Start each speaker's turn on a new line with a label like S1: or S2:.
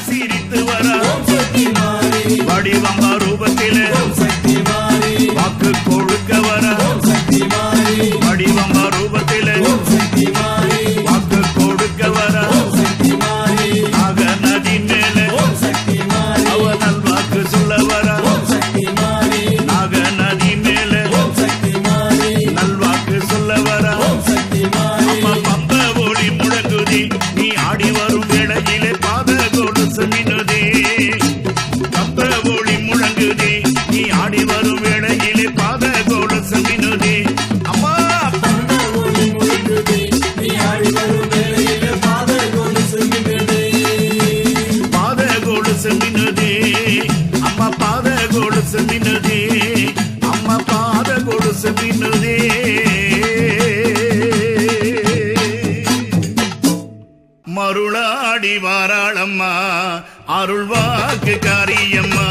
S1: சிரித்து வர வடிவம் ரூபத்திலே வாக்கு கொடுக்க வர வடிவம் ரூபத்திலே வாக்கு கொடுக்க வர ஆக நதி மேலே அவ நல்வாக்கு சொல்ல வர நாக நதி மேலே நல்வாக்கு சொல்ல வர பம்ப ஒளி முழங்குதி நீ ஆடி வரும் வேளையிலே பாத கொலுசு மின்னுதே பம்ப ஒளி முழங்குதி நீ ஆடி வரும் வேளையிலே பாத கொலுசு மின்னுதே அம்மா பாத கொலுசு மின்னுதே அம்மா பாத கொலுசு மின்னுதே அம்மா பாத கொலுசு மின்னுதே மருளாடி வாராளம்மா அருள்வாக்கு காரியம்மா